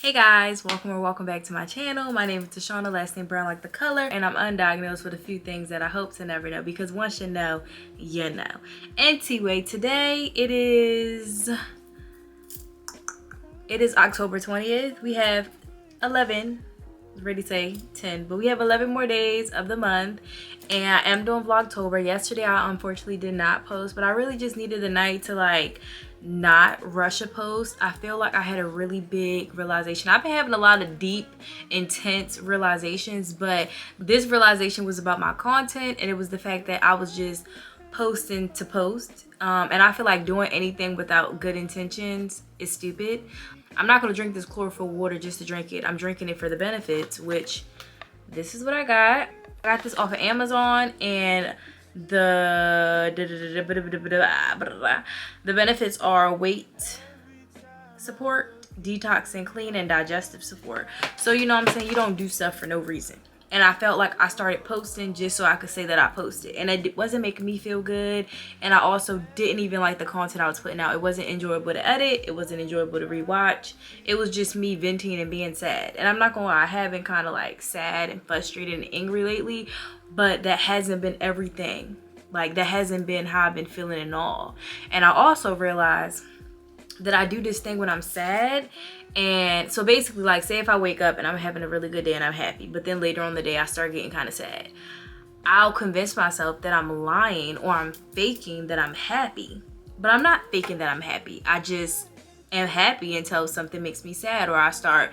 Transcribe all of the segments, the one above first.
Hey guys, welcome back to my channel. My name is Deshauna, last name brown like the color, and I'm undiagnosed with a few things that I hope to never know, because once you know, you know. Anyway, today it is October 20th. We have 11, I was ready to say 10, but we have 11 more days of the month, and I am doing Vlogtober. Yesterday I unfortunately did not post, but I really just needed the night to not rush a post. I feel like I had a really big realization. I've been having a lot of deep, intense realizations, but this realization was about my content, and it was the fact that I was just posting to post. And I feel like doing anything without good intentions is stupid. I'm not gonna drink this chlorophyll water just to drink it. I'm drinking it for the benefits, which this is what I got. I got this off of Amazon, and the benefits are weight support, detox and clean, and digestive support. So you know what I'm saying, you don't do stuff for no reason. And I felt like I started posting just so I could say that I posted, and it wasn't making me feel good. And I also didn't even like the content I was putting out. It wasn't enjoyable to edit, it wasn't enjoyable to rewatch. It was just me venting and being sad. And I'm not gonna lie, I have been kind of sad and frustrated and angry lately, but that hasn't been everything. That hasn't been how I've been feeling and all. And I also realized that I do this thing when I'm sad. And so basically, say if I wake up and I'm having a really good day and I'm happy, but then later on in the day I start getting kind of sad, I'll convince myself that I'm lying or I'm faking that I'm happy. But I'm not faking that I'm happy. I just am happy until something makes me sad, or I start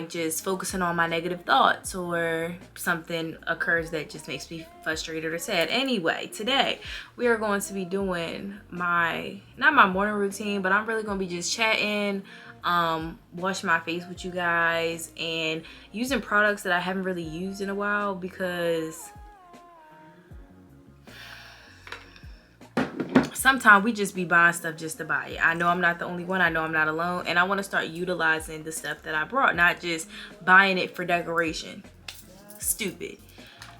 just focusing on my negative thoughts, or something occurs that just makes me frustrated or sad. Anyway, today we are going to be doing not my morning routine, but I'm really going to be just chatting, washing my face with you guys, and using products that I haven't really used in a while, because sometimes we just be buying stuff just to buy it. I know I'm not the only one. I know I'm not alone. And I want to start utilizing the stuff that I brought, not just buying it for decoration. Stupid.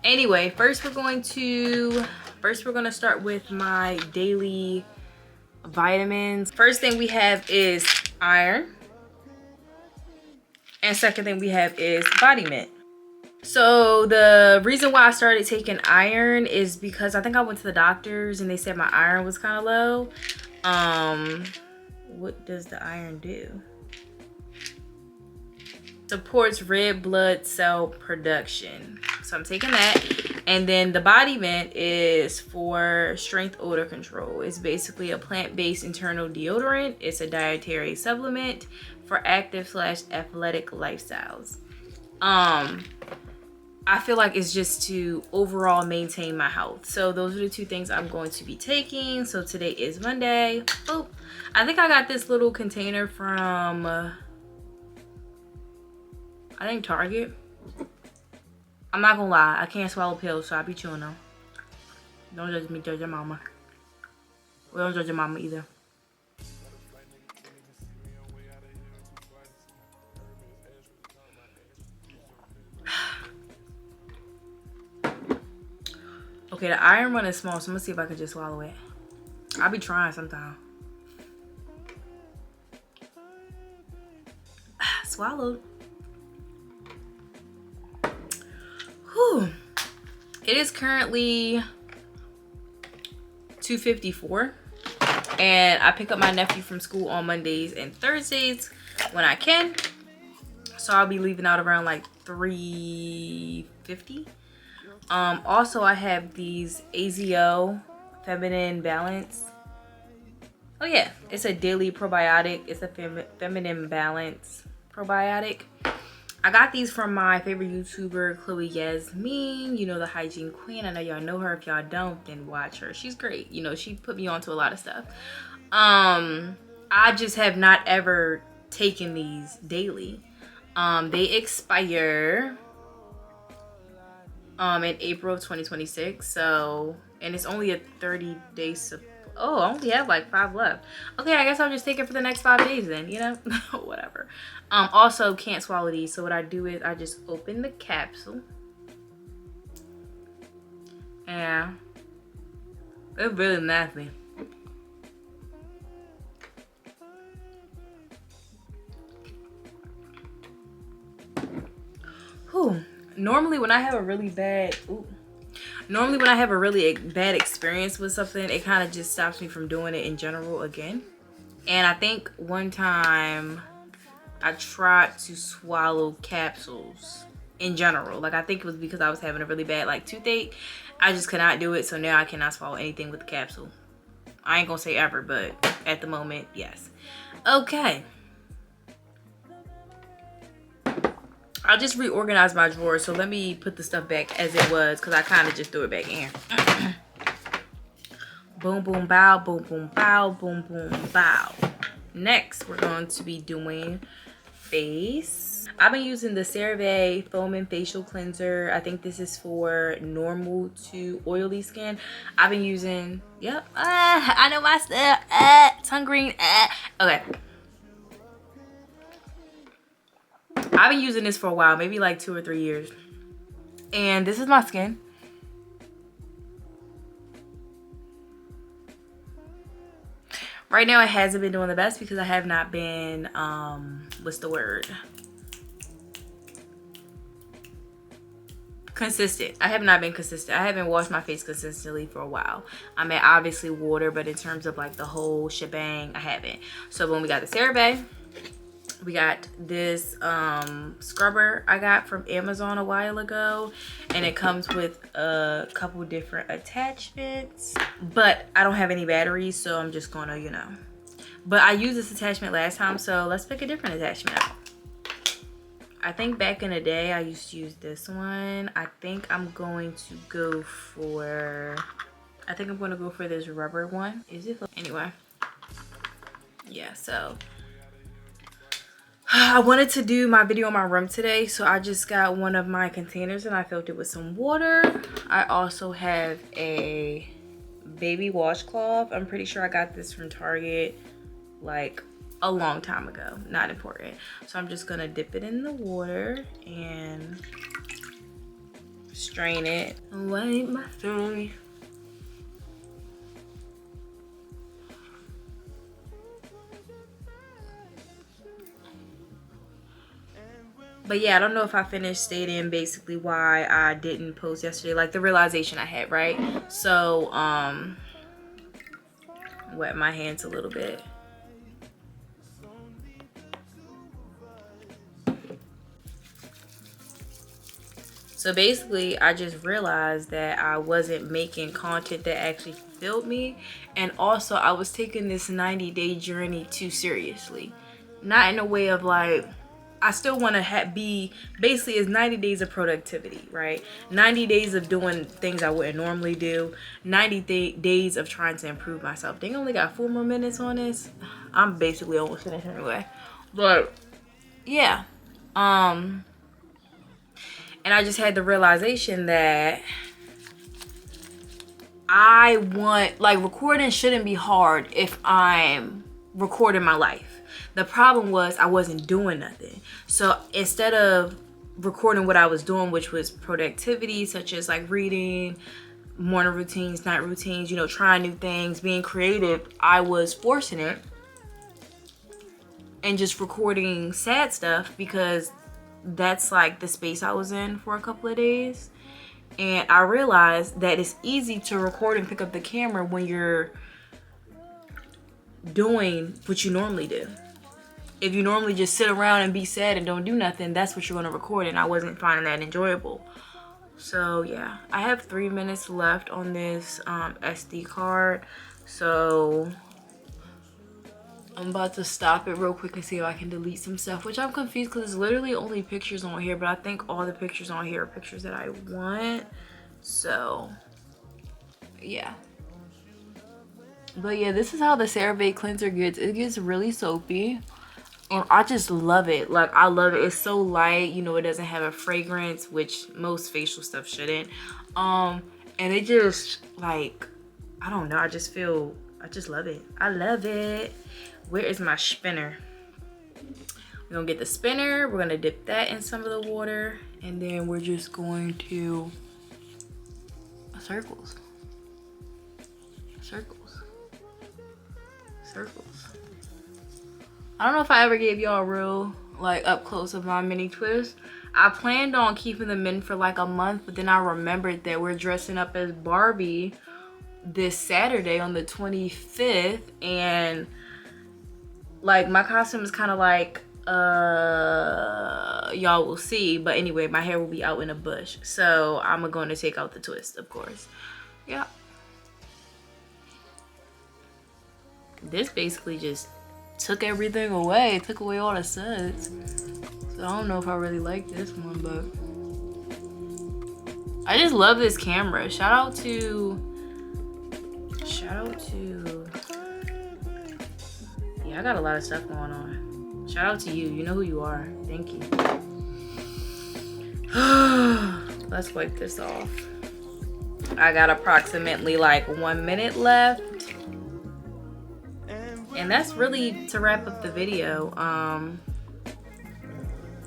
Anyway, first we're going to start with my daily vitamins. First thing we have is iron. And second thing we have is body mint. So the reason why I started taking iron is because I think I went to the doctors and they said my iron was kind of low. What does the iron do? Supports red blood cell production. So I'm taking that. And then the body mint is for strength odor control. It's basically a plant-based internal deodorant. It's a dietary supplement for active/athletic lifestyles. I feel like it's just to overall maintain my health. So those are the two things I'm going to be taking. So today is Monday. Oh, I think I got this little container from, I think Target. I'm not gonna lie, I can't swallow pills, so I be chewing them. Don't judge me, judge your mama. Well, don't judge your mama either. Okay, the iron one is small, so I'm gonna see if I can just swallow it. I'll be trying sometime. Swallowed. Whew. It is currently 2:54, and I pick up my nephew from school on Mondays and Thursdays when I can. So I'll be leaving out around 3:50. Also I have these AZO Feminine Balance. Oh yeah, it's a daily probiotic. It's a Feminine Balance probiotic. I got these from my favorite YouTuber, Chloe Yasmin. You know, the hygiene queen. I know y'all know her. If y'all don't, then watch her. She's great. You know, she put me onto a lot of stuff. I just have not ever taken these daily. They expire in April of 2026. So, and it's only a 30-day supply. Oh, I only have 5 left. Okay, I guess I'll just take it for the next 5 days then, you know? Whatever. Also can't swallow these, so what I do is I just open the capsule. And it's really nasty. Whew. Normally when I have a really bad bad experience with something, it kind of just stops me from doing it in general again. And I think one time I tried to swallow capsules in general. Like, I think it was because I was having a really bad like toothache. I just could not do it, so now I cannot swallow anything with a capsule. I ain't gonna say ever, but at the moment, yes. Okay. I just reorganized my drawers, so let me put the stuff back as it was, because I kind of just threw it back in. Boom, boom, bow, boom, boom, bow, boom, boom, bow. Next, we're going to be doing face. I've been using the CeraVe Foaming Facial Cleanser. I think this is for normal to oily skin. I've been using, yep, I know my stuff, tongue green, okay. I've been using this for a while, maybe like 2 or 3 years. And this is my skin. Right now it hasn't been doing the best because I have not been, what's the word? Consistent. I have not been consistent. I haven't washed my face consistently for a while. I mean, obviously water, but in terms of like the whole shebang, I haven't. So when we got the CeraVe, we got this scrubber I got from Amazon a while ago, and it comes with a couple different attachments, but I don't have any batteries, so I'm just gonna, you know. But I used this attachment last time, so let's pick a different attachment out. I think back in the day I used to use this one. I think I'm going to go for this rubber one. Is it? Anyway, yeah, so I wanted to do my video in my room today, so I just got one of my containers and I filled it with some water. I also have a baby washcloth. I'm pretty sure I got this from Target like a long time ago. Not important. So I'm just gonna dip it in the water and strain it and wipe my face. But yeah, I don't know if I finished stating basically why I didn't post yesterday, like the realization I had, right? So, wet my hands a little bit. So basically, I just realized that I wasn't making content that actually fulfilled me. And also, I was taking this 90-day journey too seriously. Not in a way of like, I still want to be, basically it's 90 days of productivity, right? 90 days of doing things I wouldn't normally do. 90 days of trying to improve myself. They only got 4 more minutes on this. I'm basically almost finished anyway. But yeah. And I just had the realization that I want, like, recording shouldn't be hard if I'm recording my life. The problem was I wasn't doing nothing. So instead of recording what I was doing, which was productivity, such as like reading, morning routines, night routines, you know, trying new things, being creative, I was forcing it and just recording sad stuff because that's like the space I was in for a couple of days. And I realized that it's easy to record and pick up the camera when you're doing what you normally do. If you normally just sit around and be sad and don't do nothing, that's what you're going to record, and I wasn't finding that enjoyable. So yeah, I have 3 minutes left on this SD card, so I'm about to stop it real quick and see if I can delete some stuff, which I'm confused because there's literally only pictures on here, but I think all the pictures on here are pictures that I want. So yeah. But yeah, this is how the CeraVe cleanser gets. It gets really soapy. And I just love it. Like, I love it. It's so light. You know, it doesn't have a fragrance, which most facial stuff shouldn't. And it just, like, I don't know. I just love it. I love it. Where is my spinner? We're going to get the spinner. We're going to dip that in some of the water. And then we're just going to circles. Circles. Circles. I don't know if I ever gave y'all a real like up close of my mini twist. I planned on keeping them in for like a month, but then I remembered that we're dressing up as Barbie this Saturday on the 25th, and like my costume is kind of like y'all will see, but anyway, my hair will be out in a bush, so I'm going to take out the twist, of course. Yeah, this basically just took everything away, took away all the suds. So I don't know if I really like this one, but I just love this camera. Shout out to yeah, I got a lot of stuff going on. Shout out to you. You know who you are. Thank you. Let's wipe this off. I got approximately like 1 minute left. And that's really to wrap up the video.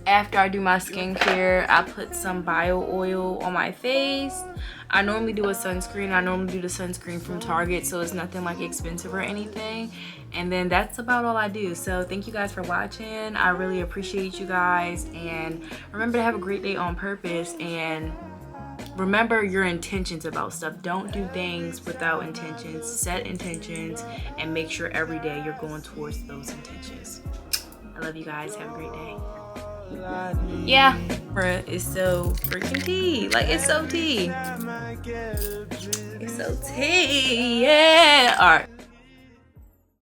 After I do my skincare, I put some bio oil on my face. I normally do a sunscreen. I normally do the sunscreen from Target, so it's nothing like expensive or anything. And then that's about all I do. So thank you guys for watching. I really appreciate you guys. And remember to have a great day on purpose. And remember your intentions about stuff. Don't do things without intentions. Set intentions and make sure every day you're going towards those intentions. I love you guys. Have a great day. Yeah, bruh, it's so freaking tea. Like, it's so tea. It's so tea. Yeah. All right.